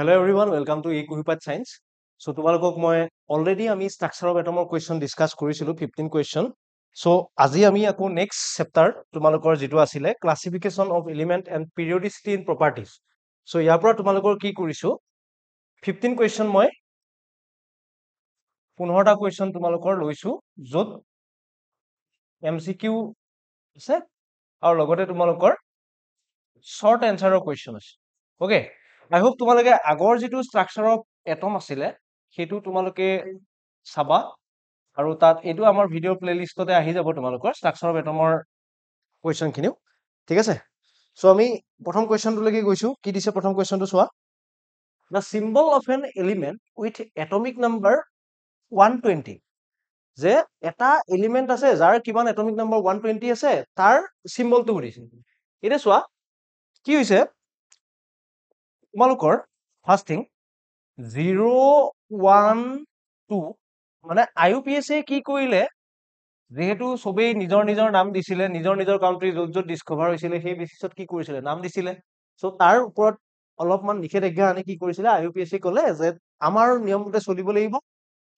hello everyone, welcome to eQuipat Science. So তোমালোকক মই already আমি structure of atom question discuss কৰিছিলো 15 question. So আজি আমি আকৌ next chapter তোমালোকৰ যেটো আছিলে classification of element and periodicity in properties. So ইয়াৰ পৰা তোমালোকৰ কি কৰিছো 15 question মই 15টা question তোমালোকৰ লৈছো যত MCQ আছে আৰু লগতে তোমালোকৰ short answer question আছে. Okay. I hope তোমালোকে আগৰ যেটো structure of atom আছিলে হেতু তোমালোকে চাবা আৰু তাত এটো আমাৰ ভিডিও প্লেলিষ্টতে আহি যাব তোমালোকৰ structure of atom ৰ question খিনিও ঠিক আছে সো আমি প্ৰথম question টো লাগি গৈছো কি দিছে প্ৰথম question টো চোৱা the symbol of an element with atomic number 120 যে এটা এলিমেন্ট আছে যাৰ কিমান atomic number 120 আছে তাৰ symbol টো দিছে এটা চোৱা কি হৈছে তোমালোকৰ ফাৰ্স্ট থিং 0 1 2 মানে IUPAC কি কৰিলে যেহেতু সবেই নিজৰ নাম দিছিলে নিজৰ কাউন্ট্ৰি যত ডিসকভাৰ হৈছিলে সেই বেসিছত কি কৰিছিলে নাম দিছিলে সো তাৰ ওপৰত অলপমান নিষেধাজ্ঞা আনি কি কৰিছিলে IUPAC কলে যে আমাৰ নিয়মতে চলিব লাগিব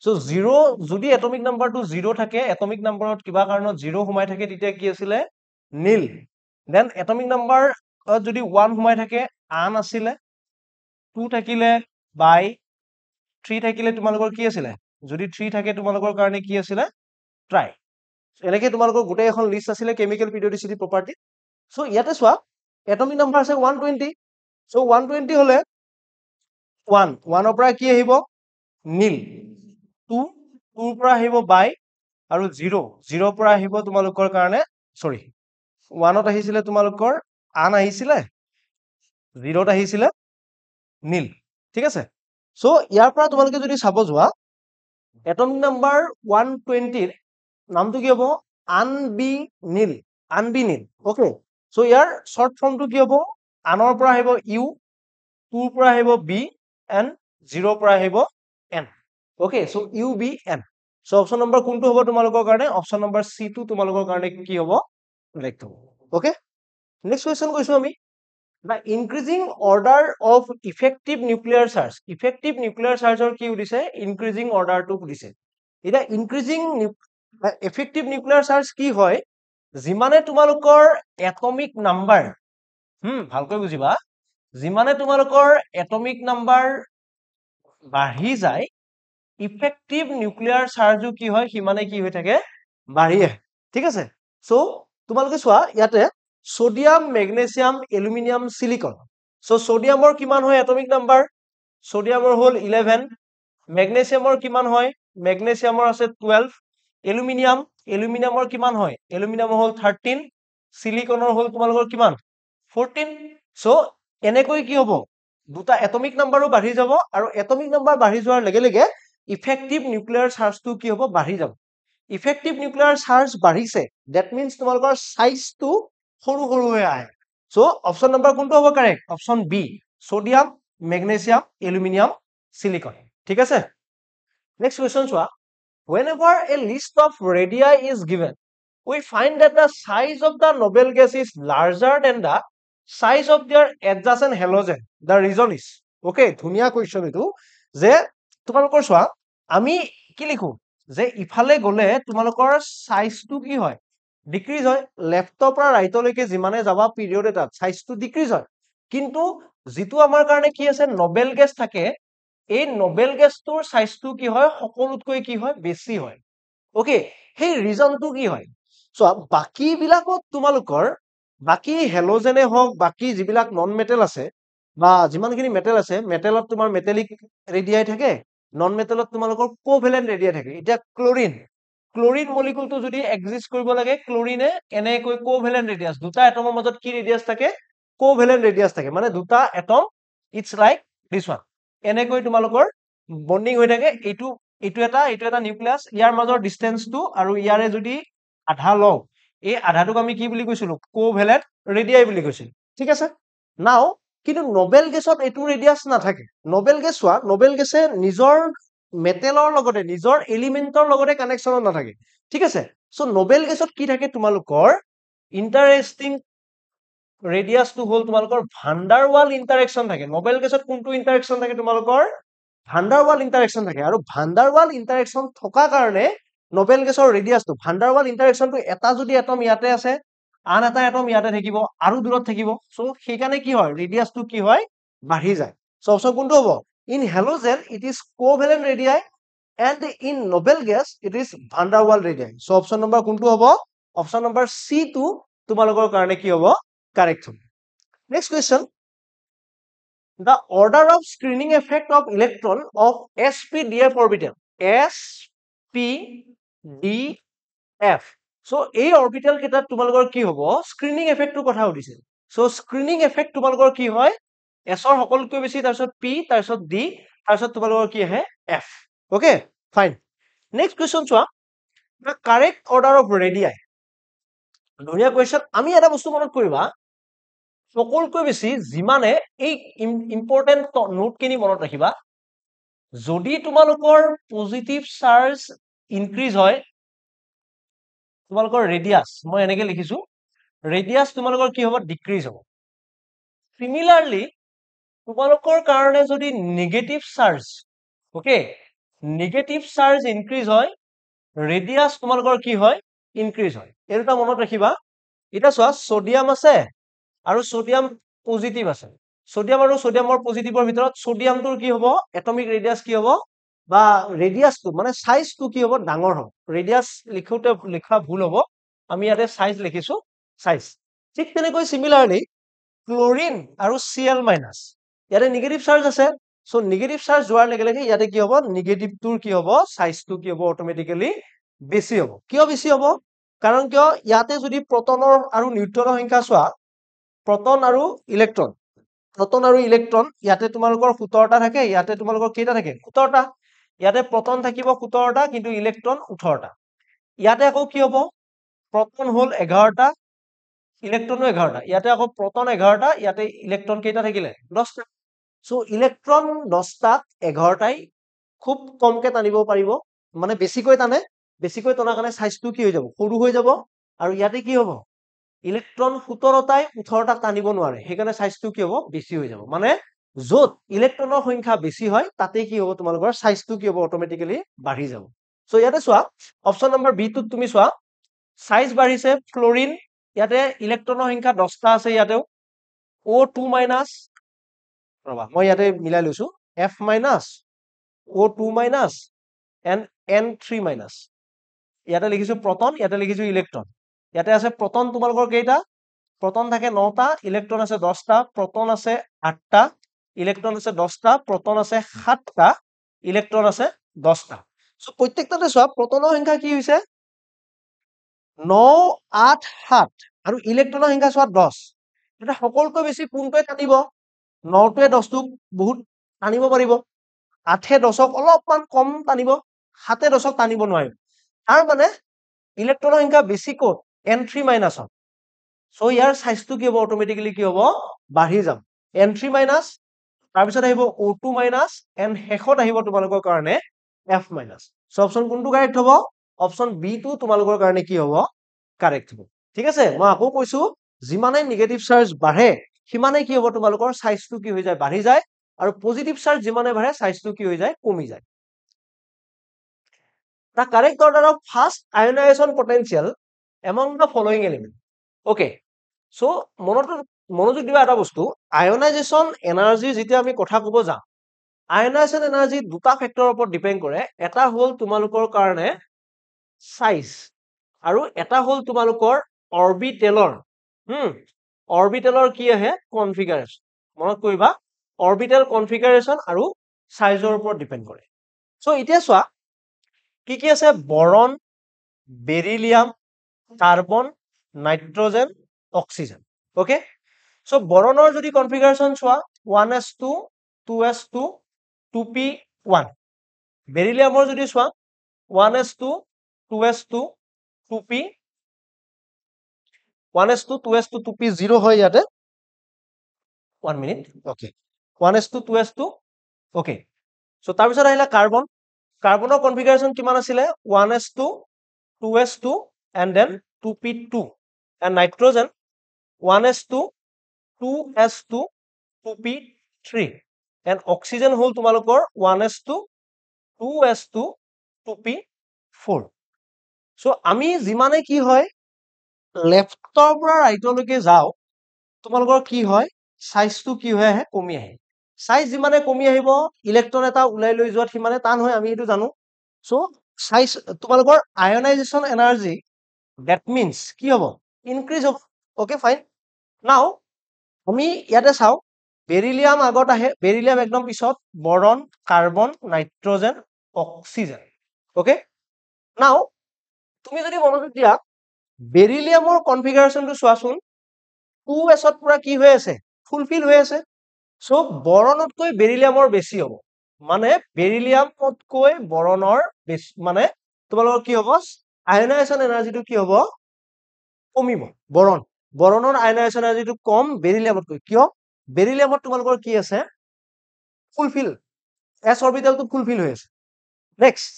সো 0 যদি এটমিক নাম্বাৰটো 0 থাকে এটমিক নাম্বাৰত কিবা কাৰণত 0 সোমাই থাকে তেতিয়া কি আছিলে নীল দেন এটমিক নাম্বাৰ যদি 1 সোমাই থাকে আন আছিলে 2 থাকিলে বাই 3 থাকিলে তোমালোকৰ কি আছিলে যদি 3 থাকে তোমালোকৰ কাৰণে কি আছিলে ট্ৰাই এনেকৈ তোমালোকৰ গোটেই এখন লিষ্ট আছিলে কেমিক্যাল পিৰিয়ডিসিটি প্ৰপাৰ্টি সো ইয়াতে চোৱা এটমিক নাম্বাৰ আছে 120 সো 120 হলে 1 1 ৰ পৰা কি আহিব নীল 2 2 ৰ পৰা আহিব বাই আৰু 0 0 ৰ পৰা আহিব তোমালোকৰ কাৰণে সৰি 1 ত আহিছিলে তোমালোকৰ আন আহিছিলে 0 ত আহিছিলে নীল ঠিক আছে সো ইয়াৰ পৰা তোমালোকে যদি চাব যোৱা এটমিক নাম্বাৰ 120 ৰ নামটো কি হ'ব আনবি নীল ওকে সো ইয়াৰ শৰ্ট ফৰ্মটো কি হ'ব আনৰ পৰা আহিব ইউ 2 ৰ পৰা আহিব বি এণ্ড 0 ৰ পৰা আহিব এন ওকে সো ইউ বি এন সো অপচন নম্বৰ কোনটো হ'ব তোমালোকৰ কাৰণে অপচন নম্বৰ সি টো তোমালোকৰ কাৰণে কি হ'ব কাৰেক্ট হ'ব ওকে নেক্সট কোৱেশ্চন কৈছো আমি the increasing order of effective nuclear charge ৰ কি উদিছে increasing order টো উদিছে এটা increasing effective nuclear charge কি হয় যিমানে তোমালোকৰ atomic number ভালকৈ বুজিবা যিমানে তোমালোকৰ atomic number বাঢ়ি যায় effective nuclear charge কি হয় সিমানে কি হৈ থাকে বাঢ়ি আহে ঠিক আছে সো তোমালোকে চোৱা ইয়াতে sodium magnesium aluminium silicon so সোডিয়ামৰ কিমান হয় এটমিক নাম্বাৰ সোডিয়ামৰ হল 11 মেগনেসিয়ামৰ কিমান হয় মেগনেসিয়ামৰ আছে 12 এলুমিনিয়ামৰ কিমান হয় এলুমিনিয়ামৰ হল 13 সিলিকনৰ হল তোমালোকৰ কিমান 14 সো এনেকৈ কি হ'ব দুটা এটমিক নাম্বাৰো বাঢ়ি যাব আৰু এটমিক নাম্বাৰ বাঢ়ি যোৱাৰ লগে লগে ইফেক্টিভ নিউক্লিয়াৰ চাৰ্জটো কি হ'ব বাঢ়ি যাব ইফেক্টিভ নিউক্লিয়াৰ চাৰ্জ বাঢ়িছে দ্যাট মিন্স তোমালোকৰ সাইজটো সৰু সৰু হৈ আহে সো অপচন নম্বৰ কোনটো হ'ব correct option B sodium magnesium aluminium silicon ঠিক আছে নেক্সট কোৱেশ্চন চোৱা whenever a list of radii is given we find that the size of the noble gas is larger than the size of their adjacent halogen the reason is okay ধুনিয়া question এটো যে তোমালোকৰ চোৱা আমি কি লিখো যে ইফালে গলে তোমালোকৰ সাইজটো কি হয় ডিক্ৰিজ হয় লেফটৰ পৰা ৰাইটলৈকে যিমানে যাবা পিৰিয়ড এটাত সাইজটো ডিক্ৰিজ হয় কিন্তু যেটো আমাৰ কাৰণে কি আছে নোবেল গেছ থাকে এই নোবেল গেছটোৰ সাইজটো কি হয় সকলোতকৈ কি হয় বেছি হয় ওকে সেই ৰিজনটো কি হয় সো বাকি বিলাকত তোমালোকৰ বাকি হেলোজেনে হওক বাকি যিবিলাক নন মেটেল আছে বা যিমানখিনি মেটেল আছে মেটেলত তোমাৰ মেটেলিক ৰেডিয়াই থাকে নন মেটেলত তোমালোকৰ কোভেলেন্ট ৰেডিয়াই থাকে এতিয়া ক্লোৰিন মলিকুলটো যদি এক্সিষ্ট কৰিব লাগে ক্লোৰিনে এনেকৈ কোভেলেন্ট ৰেডিয়াস দুটা এটমৰ মাজত কি ৰেডিয়াস থাকে কোভেলেন্ট ৰেডিয়াস থাকে মানে দুটা atom it's like this one এনেকৈ তোমালোকৰ বন্ডিং হৈ থাকে এইটো এটা নিউক্লিয়াস ইয়াৰ মাজৰ ডিসটেন্সটো আৰু ইয়াৰে যদি আধা লও এই আধাটোক আমি কি বুলি কৈছিলো কোভেলেন্ট ৰেডিয়াই বুলি কৈছিল ঠিক আছে নাও কিন্তু নোবেল গেছত এটো ৰেডিয়াস নাথাকে নোবেল গেছ চোৱা নোবেল গেছে নিজৰ মেটেলৰ লগতে নিজৰ এলিমেন্টৰ লগতে কানেকচনত নাথাকে ঠিক আছে সো নোবেল গেছত কি থাকে তোমালোকৰ ইন্টাৰেস্টিং ৰেডিয়াছটো হ'ল তোমালোকৰ ভাণ্ডাৰৱাল ইণ্টাৰেকশ্যন থাকে নবেল গেছত কোনটো ইণ্টাৰেকশ্যন থাকে তোমালোকৰ ভাণ্ডাৰৱাল ইণ্টাৰেকশ্যন থাকে আৰু ভাণ্ডাৰৱাল ইণ্টাৰেকশ্যন থকা কাৰণে নবেল গেছৰ ৰেডিয়াছটো ভাণ্ডাৰৱাল ইণ্টাৰেকশ্যনটো এটা যদি এটম ইয়াতে আছে আন এটা এটম ইয়াতে থাকিব আৰু দূৰত থাকিব সো সেইকাৰণে কি হয় ৰেডিয়াছটো কি হয় বাঢ়ি যায় সো অপচন কোনটো হ'ব in halogen it is covalent radii and in noble gas it is van der Waals radii so option number কোনটো হ'ব option number C টো তোমালোকৰ কাৰণে কি হ'ব correct হ'ব next question the order of screening effect of electron of sp-df orbital sp-df so এই orbital কেইটাত তোমালোকৰ কি হ'ব screening effect ৰ কথা সুধিছে so screening effect তোমালোকৰ কি হয় s ৰ সকলোতকৈ বেছি তাৰপিছত p তাৰপিছত d তাৰপিছত তোমালোকৰ কি আহে f okay fine next question চোৱা the correct order of radii ধুনীয়া question আমি এটা বস্তু মনত কৰিবা সকলোতকৈ বেছি যিমানে এই ইম্পৰ্টেন্ট নোটখিনি মনত ৰাখিবা যদি তোমালোকৰ পজিটিভ চাৰ্জ ইনক্ৰিজ হয় তোমালোকৰ ৰেডিয়াছ মই এনেকে লিখিছো ৰেডিয়াছ তোমালোকৰ কি হ'ব ডিক্ৰিজ হ'ব সিমিলাৰলি তোমালোকৰ কাৰণে যদি negative charge okay negative charge increase হয় ৰেডিয়াছ তোমালোকৰ কি হয় ইনক্ৰিজ হয় এই দুটা মনত ৰাখিবা এটা চোৱা সোডিয়াম আছে আৰু সোডিয়াম পজিটিভ আছে সোডিয়াম আৰু সোডিয়ামৰ পজিটিভৰ ভিতৰত সোডিয়ামটোৰ কি হ'ব এটমিক ৰেডিয়াছ কি হ'ব বা ৰেডিয়াছটো মানে সাইজটো কি হ'ব ডাঙৰ হ'ব ৰেডিয়াছ লিখোতে লিখা ভুল হ'ব আমি ইয়াতে সাইজ লিখিছো সাইজ ঠিক তেনেকৈ সিমিলাৰলি ক্লোৰিন আৰু Cl মাইনাছ ইয়াতে নেগেটিভ চাৰ্জ আছে সো নেগেটিভ চাৰ্জ যোৱাৰ লগে লগে ইয়াতে কি হ'ব নেগেটিভটোৰ কি হ'ব সাইজটো কি হ'ব অটোমেটিক্যালি বেছি হ'ব কিয় বেছি হ'ব কাৰণ কিয় ইয়াতে যদি প্ৰটনৰ আৰু নিউট্ৰনৰ সংখ্যা চোৱা প্ৰটন আৰু ইলেক্ট্ৰন ইয়াতে তোমালোকৰ 17টা থাকে ইয়াতে তোমালোকৰ কেইটা থাকে 17টা ইয়াতে প্ৰটন থাকিব 17টা কিন্তু ইলেক্ট্ৰন 18টা ইয়াতে আকৌ কি হ'ব প্ৰটন হ'ল 11টা ইলেক্ট্ৰনো 11টা ইয়াতে আকৌ প্ৰটন 11টা ইয়াতে ইলেক্ট্ৰন কেইটা থাকিলে 10টা সো ইলেক্ট্ৰন 10টাত 11টাই খুব কমকে টানিব পাৰিব মানে বেছিকৈ টানে বেছিকৈ টনাৰ কাৰণে সাইজটো কি হৈ যাব সৰু হৈ যাব আৰু ইয়াতে কি হ'ব ইলেক্ট্ৰন 17টাই 18টাক টানিব নোৱাৰে সেইকাৰণে সাইজটো কি হ'ব বেছি হৈ যাব মানে য'ত ইলেক্ট্ৰনৰ সংখ্যা বেছি হয় তাতে কি হ'ব তোমালোকৰ সাইজটো কি হ'ব অটোমেটিক্যালি বাঢ়ি যাব সো ইয়াতে চোৱা অপচন নম্বৰ বি টোত তুমি চোৱা সাইজ বাঢ়িছে ফ্লোৰিন ইয়াতে ইলেক্ট্ৰনৰ সংখ্যা 10টা আছে ইয়াতেও O2 মাইনাছ ৰবা মই ইয়াতে মিলাই লৈছো F minus O2 minus and N3 minus ইয়াতে লিখিছো প্ৰটন ইয়াতে লিখিছো ইলেক্ট্ৰন ইয়াতে আছে প্ৰটন তোমালোকৰ কেইটা প্ৰটন থাকে 9টা ইলেক্ট্ৰন আছে 10টা প্ৰটন আছে 8টা ইলেক্ট্ৰন আছে 10টা প্ৰটন আছে 7টা ইলেক্ট্ৰন আছে 10টা সো প্ৰত্যেকটাতে চোৱা প্ৰটনৰ সংখ্যা কি হৈছে 9 8 7 আৰু ইলেক্ট্ৰনৰ সংখ্যা চোৱা 10 এটা সকলোতকৈ বেছি কোনটোৱে টানিব 9টোৱে 10টোক বহুত টানিব পাৰিব 8এ 10ক অলপমান কম টানিব 7এ 10ক টানিব নোৱাৰিব তাৰ মানে ইলেক্ট্ৰনৰ সংখ্যা বেছি ক'ত N3 মাইনাছত সো ইয়াৰ সাইজটো কি হ'ব অটোমেটিক্যালি কি হ'ব বাঢ়ি যাব N3 মাইনাছ তাৰপিছত আহিব O2 মাইনাছ এণ্ড শেষত আহিব তোমালোকৰ কাৰণে F মাইনাছ সো অপচন কোনটো কাৰেক্ট হ'ব অপচন বি টো তোমালোকৰ কাৰণে কি হ'ব কাৰেক্ট হ'ব ঠিক আছে মই আকৌ কৈছো যিমানে নেগেটিভ চাৰ্জ বাঢ়ে সিমানে কি হ'ব তোমালোকৰ সাইজটো কি হৈ যায় বাঢ়ি যায় আৰু পজিটিভ চাৰ্জ যিমানে বাঢ়ে সাইজটো কি হৈ যায় কমি যায় the correct order of fast ionization potential among the following elements okay so মনোযোগ দিবা এটা বস্তু আয়নাইজেশন এনাৰ্জি যেতিয়া আমি কথা ক'ব যাম আয়নাইজেশন এনাৰ্জি দুটা ফেক্টৰৰ ওপৰত ডিপেন্ড কৰে এটা হ'ল তোমালোকৰ কাৰণে সাইজ আৰু এটা হ'ল তোমালোকৰ অৰবিটেলৰ অৰবিটেলৰ কি আহে কনফিগাৰেশন মনত কৰিবা অৰবিটেল কনফিগাৰেশন আৰু সাইজৰ ওপৰত ডিপেন্ড কৰে সো এতিয়া চোৱা কি আছে boron beryllium carbon nitrogen oxygen okay so বৰণৰ যদি কনফিগাৰেশন চোৱা 1s2 2s2 2p1 বেৰিলিয়ামৰ যদি চোৱা 1s2 2s2 2p 1s2 2s2 2p0 হয় ইয়াতে 1 minute okay 1s2 2s2 okay so তাৰ পিছত আহিলা কাৰ্বন কাৰ্বনৰ কনফিগাৰেশন কিমান আছিলে 1s2 2s2 and then 2p2 and nitrogen 1s2 2s2 2p3 and oxygen হ'ল তোমালোকৰ 1s2 2s2 2p4 so আমি যিমানে কি হয় লেফটৰ পৰা ৰাইটলৈকে যাও তোমালোকৰ কি হয় সাইজটো কি হৈ আহে কমি আহে সাইজ যিমানে কমি আহিব ইলেক্ট্ৰন এটা উলাই লৈ যোৱাত সিমানে টান হয় আমি এটো জানো so সাইজ তোমালোকৰ আয়নাইজেশন এনাৰ্জি that means কি হ'ব ইনক্ৰিজ হ'ব okay fine now আমি ইয়াতে চাও বেৰিলিয়াম আগত আহে বেৰিলিয়াম একদম পিছত boron carbon nitrogen oxygen okay now তুমি যদি মনোযোগ দিয়া বেৰিলিয়ামৰ কনফিগাৰেশনটো চোৱাচোন 2s ত পুৰা কি হৈ আছে ফুলফিল হৈ আছে সো বৰণতকৈ বেৰিলিয়ামৰ বেছি হ'ব মানে বেৰিলিয়ামতকৈ বৰণৰ বেছি মানে তোমালোকৰ কি হ'ব আয়নাইজেশন এনাৰ্জিটো কি হ'ব কমিব বৰণৰ আয়নাইজেশন এনাৰ্জিটো কম বেৰিলিয়ামতকৈ কিয় বেৰিলিয়ামত তোমালোকৰ কি আছে ফুলফিল s অৰবিটেলটো ফুলফিল হৈ আছে নেক্সট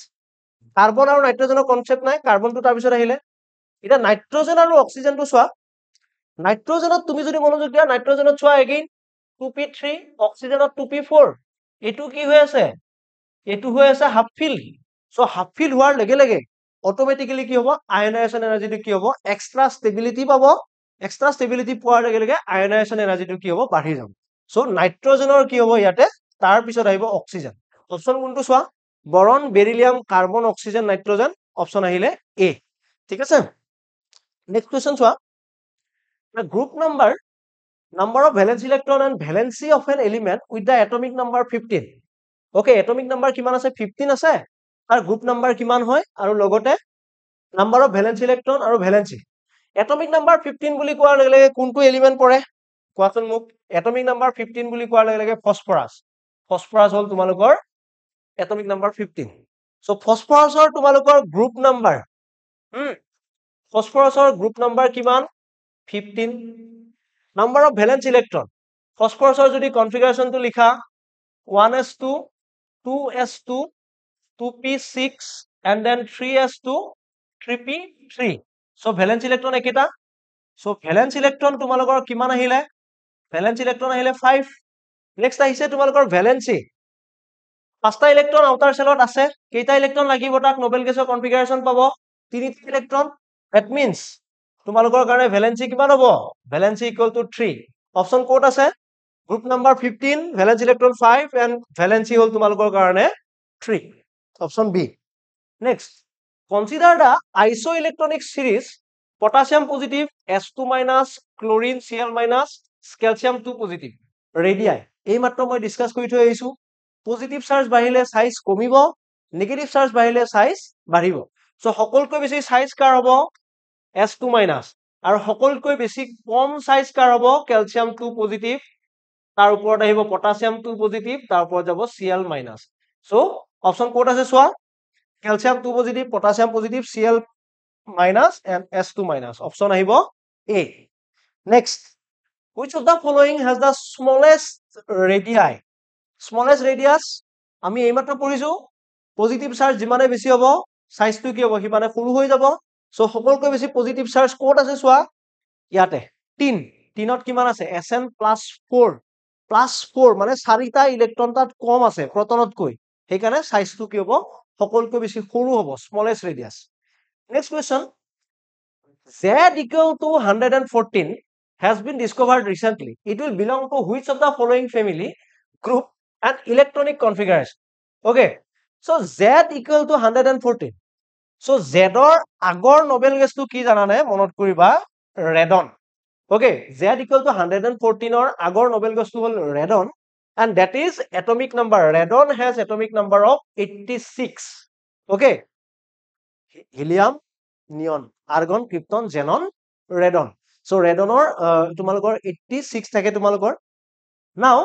কাৰ্বন আৰু নাইট্ৰজেনৰ কনসেপ্ট নাই কাৰ্বনটো তাৰ পিছত আহিলে এটা নাইট্ৰজেন আৰু অক্সিজেনটো চোৱা নাইট্ৰজেনত তুমি যদি মনোযোগ দিয়া নাইট্ৰজেনত চোৱা এগেইন 2p3 অক্সিজেনত 2p4 এটো কি হৈ আছে এটো হৈ আছে half fill so half fill হোৱাৰ লগে লগে অটোমেটিক্যালি কি হ'ব আয়নাইজেশন এনাৰ্জিটো কি হ'ব এক্সট্ৰা ষ্টেবিলিটি পাব এক্সট্ৰা ষ্টেবিলিটি পোৱাৰ লগে লগে আয়নাইজেশন এনাৰ্জিটো কি হ'ব বাঢ়ি যাব সো নাইট্ৰজেনৰ কি হ'ব ইয়াতে তাৰ পিছত আহিব অক্সিজেন অপচন কোনটো চোৱা boron beryllium carbon oxygen nitrogen option আহিলে এ ঠিক আছে নেক্সট কোৱেশ্চন চোৱা group number of valence electron and valency of an element with the atomic number 15 okay atomic number কিমান আছে 15 আছে আৰু গ্ৰুপ নাম্বাৰ কিমান হয় আৰু লগতে number of valence electron আৰু valency atomic number 15 বুলি কোৱাৰ লগে লগে কোনটো এলিমেন্ট পৰে কোৱাচোন মোক atomic number 15 বুলি কোৱাৰ লগে লগে ফসফৰাছ হ'ল তোমালোকৰ atomic number 15 so ফসফৰাছৰ তোমালোকৰ গ্ৰুপ নাম্বাৰ ফসফৰাছৰ গ্ৰুপ নাম্বাৰ কিমান 15 number of valence electron phosphorusৰ যদি configuration টো লিখা 1s2 2s2 2p6 and then 3s2 3p3 so valence electron একেটা so valence electron তোমালোকৰ কিমান আহিলে valence electron আহিলে 5 next আহিছে তোমালোকৰ valency পাঁচটা ইলেক্ট্ৰন আউটাৰ সেলত আছে কেইটা ইলেক্ট্ৰন লাগিব তাক নোবেল গেছৰ কনফিগাৰেশন পাব তিনিটা ইলেক্ট্ৰন that means তোমালোকৰ কাৰণে ভ্যালেন্সি কিমান হ'ব valency equal to 3 option code আছে group number 15 valence electron 5 and valency হ'ল তোমালোকৰ কাৰণে 3 option B next consider the isoelectronic series potassium positive s2 minus chlorine cl minus calcium 2 positive ৰেডিয়াই এই মাত্ৰ মই ডিসকাস কৰি থৈ আহিছো পজিটিভ চাৰ্জ বাঢ়িলে সাইজ কমিব নেগেটিভ চাৰ্জ বাঢ়িলে সাইজ বাঢ়িব সো সকলকৈ বেছি সাইজ কাৰ হ'ব s2 minus আৰু সকলকৈ বেছি কম সাইজ কাৰ হ'ব ক্যালসিয়াম 2 পজিটিভ তাৰ ওপৰত আহিব পটাছিয়াম 2 পজিটিভ তাৰ ওপৰত যাব cl minus so option code আছে চোৱা calcium 2 positive potassium positive cl minus and s2 minus option আহিব a next which of the following has the smallest radius আমি এইমাত্ৰ পঢ়িছো পজিটিভ চাৰ্জ যিমানে বেছি হ'ব সাইজটো কি হ'ব সিমানে সৰু হৈ যাব সো সকলকৈ বেছি পজিটিভ চাৰ্জ কোড আছে চোৱা ইয়াতে 3 3ত কিমান আছে Sn+4 মানে চাৰিটা ইলেক্ট্ৰন তাত কম আছে প্ৰটনতকৈ সেইকাৰণে সাইজটো কি হ'ব সকলকৈ বেছি সৰু হ'ব smallest radius next question z equal to 114 has been discovered recently it will belong to which of the following family group and electronic configuration okay so z equal to 114 so z or আগৰ Nobel গেছটো কি জানানে মনত কৰিবা radon okay z equal to 114 or আগৰ Nobel গেছটো হ'ল radon and that is atomic number radon has atomic number of 86 okay helium neon argon krypton xenon radon so radonor তোমালোকৰ 86 থাকে তোমালোকৰ now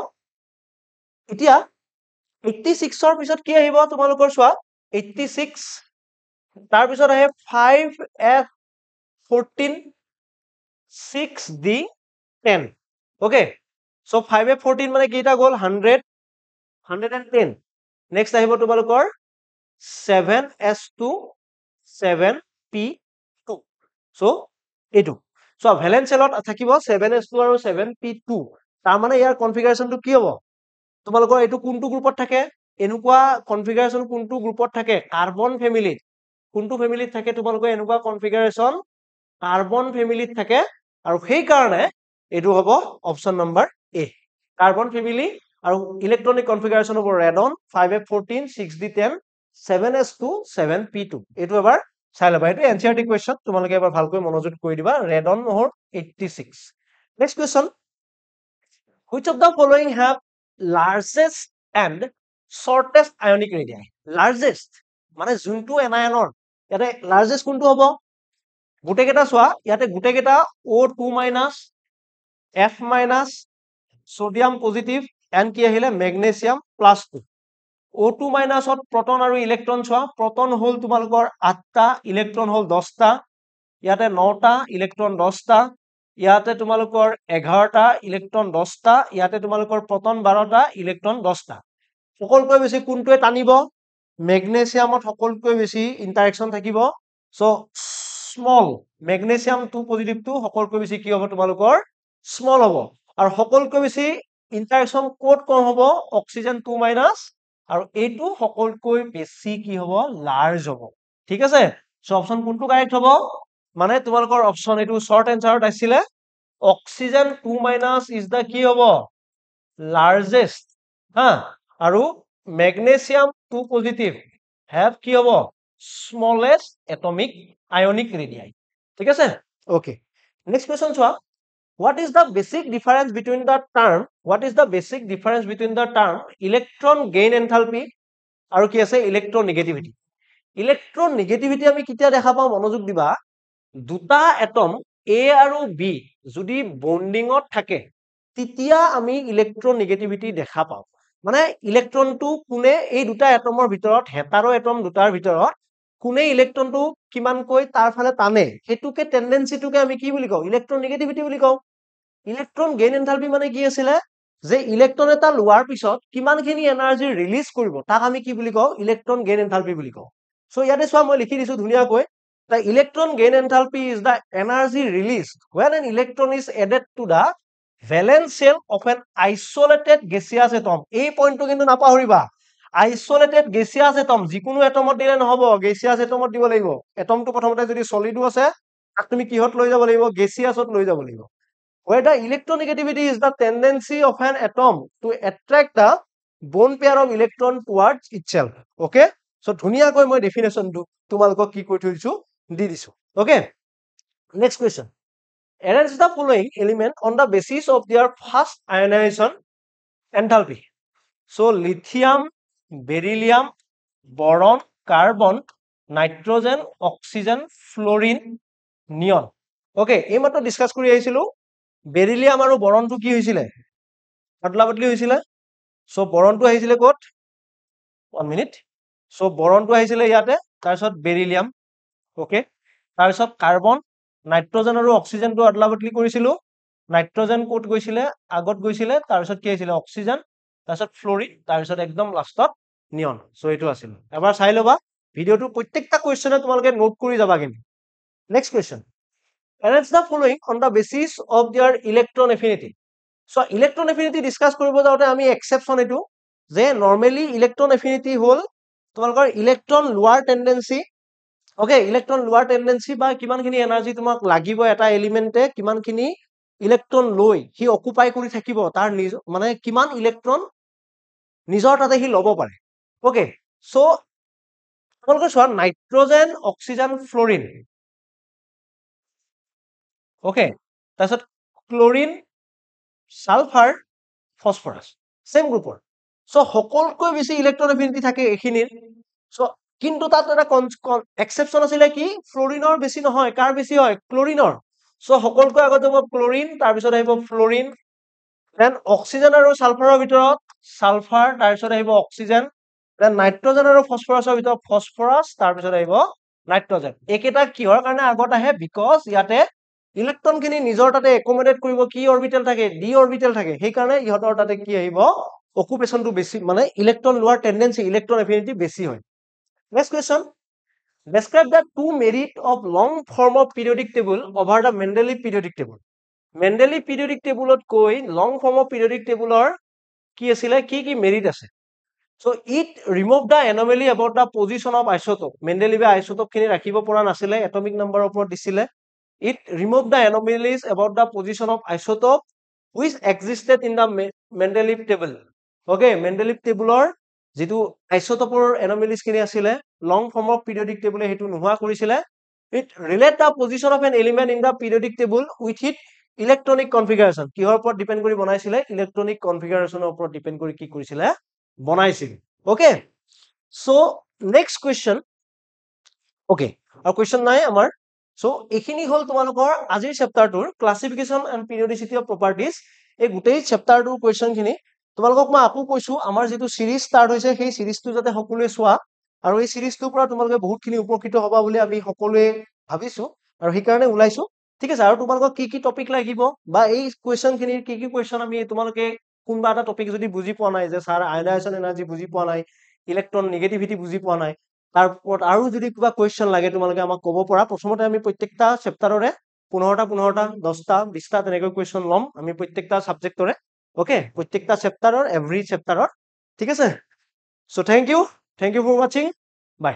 এতিয়া 86 ৰ পিছত কি আহিব তোমালোকৰ চোৱা 86 তাৰ পিছত আহে 5f14 6d10 okay so 5f14 মানে কেইটা গ'ল 100 110 next আহিব তোমালোকৰ 7s2 7p2 so এইটো সো ভ্যালেন্স শেলত থাকিব 7s2 আৰু 7p2 তাৰ মানে ইয়াৰ কনফিগাৰেশনটো কি হ'ব তোমালোকৰ এইটো কোনটো গ্ৰুপত থাকে এনেকুৱা কনফিগাৰেশন কোনটো গ্ৰুপত থাকে কাৰ্বন ফেমিলিত কোনটো ফেমিলিত থাকে তোমালোকৰ এনেকুৱা কনফিগাৰেশন কাৰ্বন ফেমিলিত থাকে আৰু সেই কাৰণে এইটো হ'ব অপচন নম্বৰ এ কাৰ্বন ফেমিলি আৰু ইলেক্ট্ৰনিক কনফিগাৰেশন হ'ব radon 5f14 6d10 7s2 7p2 এইটো এবাৰ চাই লবা এইটো এনচিআৰটি কোৱেশ্চন তোমালোকে এবাৰ ভালকৈ মনোযোগ কৰি দিবা ৰেডন নহৰ 86 next question which of the following have largest and shortest ionic radii largest মানে যোনটো এনায়নৰ ইয়াতে লাৰ্জেষ্ট কোনটো হ'ব গুটে কেটা চোৱা ইয়াতে গুটে কেটা O2- F- sodium positive and কি আহিলে মেগনেছিয়াম +2 O2- ত প্ৰটন আৰু ইলেক্ট্ৰন চোৱা প্ৰটন হল তোমালোকৰ 8টা ইলেক্ট্ৰন হল 10টা ইয়াতে 9টা ইলেক্ট্ৰন 10টা ইয়াতে তোমালোকৰ 11টা ইলেক্ট্ৰন 10টা ইয়াতে তোমালোকৰ প্ৰটন 12টা ইলেক্ট্ৰন 10টা সকলকৈ বেছি কোনটোৱে টানিব মেগনেছিয়ামত সকলকৈ বেছি ইন্টাৰেকশন থাকিব সো স্মল মেগনেছিয়াম 2 পজিটিভটো সকলকৈ বেছি কি হ'ব তোমালোকৰ স্মল হ'ব আৰু সকলকৈ বেছি ইন্টাৰেকশন কোড কম হ'ব অক্সিজেন 2- আৰু এইটো সকলকৈ বেছি কি হ'ব লাৰ্জ হ'ব ঠিক আছে সো অপচন কোনটো কাৰেক্ট হ'ব মানে তোমালোকৰ অপচন এইটো শৰ্ট এনসাৰত আছিলে অক্সিজেন 2- ইজ দা কি হ'ব লাৰ্জেষ্ট হা আৰু মেগনেছিয়াম 2 পজিটিভ হ্যাভ কি হ'ব স্মলেষ্ট এটমিক আয়নিক ৰেডিয়াই ঠিক আছে ওকে নেক্সট কোৱেশ্চন চোৱা what is the basic difference between the term electron gain enthalpy আৰু কি আছে electronegativity electronegativity আমি কেতিয়া দেখা পাওঁ মনোযোগ দিবা দুটা এটম A আৰু B যদি বন্ডিংত থাকে তেতিয়া আমি ইলেক্ট্ৰোনেগেটিভিটি দেখা পাওঁ মানে ইলেক্ট্ৰনটো কোনে এই দুটা এটমৰ ভিতৰত হেটাৰো এটম দুটাৰ ভিতৰত কোনে ইলেক্ট্ৰনটো কিমানকৈ তাৰ ফালে টানে হেতুকে টেন্ডেন্সিটোকে আমি কি বুলি কওঁ ইলেক্ট্ৰোনেগেটিভিটি বুলি কওঁ ইলেক্ট্ৰন গেইন এনথালপি মানে কি আছিলে যে ইলেক্ট্ৰন এটা লোৱাৰ পিছত কিমানখিনি এনাৰ্জি ৰিলিজ কৰিব তাক আমি কি বুলি কওঁ ইলেক্ট্ৰন গেইন এনথালপি বুলি কওঁ সো ইয়াতে চোৱা মই লিখি দিছো ধুনিয়াকৈ the electron gain enthalpy is the energy released when an electron is added to the valence shell of an isolated gaseous atom এই পইণ্টটো কিন্তু নাপাহৰিবা isolated gaseous atom যিকোনো এটমত দিলে নহব gaseous atomত দিব লাগিব এটমটো প্ৰথমতে যদি সলিডো আছে তাক তুমি কিহত লৈ যাব লাগিব gaseousত লৈ যাব লাগিব where the electronegativity is the tendency of an atom to attract the bone pair of electron towards itself okay so ধুনিয়াকৈ মই ডেফিনেশনটো তোমালোকক কি কৈ থৈছো দি দিছো okay next question arrange the following element on the basis of their first ionization enthalpy so lithium beryllium boron carbon nitrogen oxygen fluorine neon okay এই মাত্ৰ discuss কৰি আহিছিলো বেৰিলিয়াম আৰু বৰণটো কি হৈছিলে পাতলা পাতলি হৈছিলে সো বৰণটো আহিছিলে ক'ত 1 মিনিট সো বৰণটো আহিছিলে ইয়াতে তাৰপিছত বেৰিলিয়াম ওকে তাৰপিছত কাৰ্বন নাইট্ৰজেন আৰু অক্সিজেনটো আদলা বদলি কৰিছিলো নাইট্ৰজেন ক'ত গৈছিলে আগত গৈছিলে তাৰপিছত কি আহিছিলে অক্সিজেন তাৰপিছত ফ্লোৰিন তাৰপিছত একদম লাষ্টত নিয়ন সো এইটো আছিল এবাৰ চাই লবা ভিডিওটো প্ৰত্যেকটা কোৱেশ্চনে তোমালোকে নোট কৰি যাবা কিন্তু next question arrange the following on the basis of their electron affinity so electron affinity discuss কৰিব যাওতে আমি এক্সেপশন এটো যে নৰমালি electron affinity হল তোমালোকৰ ইলেক্ট্ৰন লোৱাৰ টেন্ডেন্সি ওকে ইলেক্ট্ৰন লোৱাৰ টেন্ডেন্সি বা কিমানখিনি এনাৰ্জি তোমাক লাগিব এটা এলিমেন্টে কিমানখিনি ইলেক্ট্ৰন লৈ হি অকুপাই কৰি থাকিব তাৰ মানে কিমান ইলেক্ট্ৰন নিজৰ তাতে হি লব পাৰে ওকে সো তোমালোকে চোৱা নাইট্ৰজেন অক্সিজেন ফ্লোৰিন ওকে তাৰপিছত ক্লোৰিন সালফাৰ ফসফৰাস সেম গ্ৰুপৰ সো সকলকৈ বেছি ইলেক্ট্ৰন এফিনিটি থাকে এখিনিৰ সো কিন্তু তাত এটা এক্সেপশন আছিল কি ফ্লোৰিনৰ বেছি নহয় কাৰ বেছি হয় ক্লোৰিনৰ সো সকলকৈ আগত যাব ক্লোৰিন তাৰ পিছত আহিব ফ্লোৰিন দেন অক্সিজেন আৰু সালফাৰৰ ভিতৰত সালফাৰ তাৰ পিছত আহিব অক্সিজেন দেন নাইট্ৰজেন আৰু ফসফৰাছৰ ভিতৰত ফসফৰাছ তাৰ পিছত আহিব নাইট্ৰজেন একেটা কিহৰ কাৰণে আগত আহে বিকজ ইয়াতে ইলেক্ট্ৰন খিনি নিজৰ তাতে একমোডেট কৰিব কি অৰবিটেল থাকে ডি অৰবিটেল থাকে সেই কাৰণে ইহতৰ তাতে কি আহিব অকুপেশনটো বেছি মানে ইলেক্ট্ৰন লোৱাৰ টেন্ডেন্সি ইলেক্ট্ৰন এফিনিটি বেছি হয় next question Describe the two merit of long form of periodic table over the Mendeleev periodic table. Mendeleev periodic table কৈ long form of periodic table কি আছিলে কি মেৰিট আছে so it remove the anomaly about the position of isotope Mendeleev isotope খিনি ৰাখিব পৰা নাছিলে atomic number ওপৰত দিছিলে it remove the anomalies about the position of isotope which existed in the Mendeleev table okay Mendeleev table যেটো আইসোটোপৰ anomalies খিনি আছিলে long form of periodic table হেতু নোহোৱা কৰিছিলে it relate the position of an element in the periodic table with its electronic configuration কিহৰ ওপৰত depend কৰি বনাইছিলে ইলেক্ট্ৰনিক কনফিগাৰেশনৰ ওপৰত ডিপেন্ড কৰি কি কৰিছিলে বনাইছিল okay so next question okay আৰু question নাই আমাৰ so এইখিনি হল তোমালোকৰ আজিৰ চেপ্টাৰটোৰ ক্লাসিফিকেশন এন্ড পিৰিয়ডিসিটি অফ প্ৰপাৰ্টিজ এই গোটেই চেপ্টাৰটোৰ কোৱেশ্চন খিনি তোমালোকক মই আকো কৈছো আমাৰ যেটো সিৰিজ ষ্টাৰ্ট হৈছে সেই সিৰিজটো যাতে সকলোৱে চোৱা আৰু এই সিৰিজটোৰ পৰা তোমালোকে বহুতখিনি উপকৃত হবা বুলি আমি সকলোৱে ভাবিছো আৰু সেই কাৰণে উলাইছো ঠিক আছে আৰু তোমালোকক কি টপিক লাগিব বা এই কোৱেশ্চন খিনিৰ কি কোৱেশ্চন আমি তোমালোকে কোনবা এটা টপিক যদি বুজি পোৱা নাই যে স্যাৰ আয়নাইজেশন এনাৰ্জি বুজি পোৱা নাই ইলেক্ট্ৰন নেগেটিভিটি বুজি পোৱা নাই তাৰ ওপৰত আৰু যদি কিবা কোৱেশ্চন লাগে তোমালোকে আমাক ক'ব পৰা প্ৰথমতে আমি প্ৰত্যেকটা চেপ্টাৰৰে 15টা 10টা 20টা তেনেকৈ কোৱেশ্চন লম আমি প্ৰত্যেকটা সাবজেক্টৰে ওকে প্ৰত্যেকটা চেপ্টাৰৰ এভৰি চেপ্টাৰৰ ঠিক আছে so thank you for watching by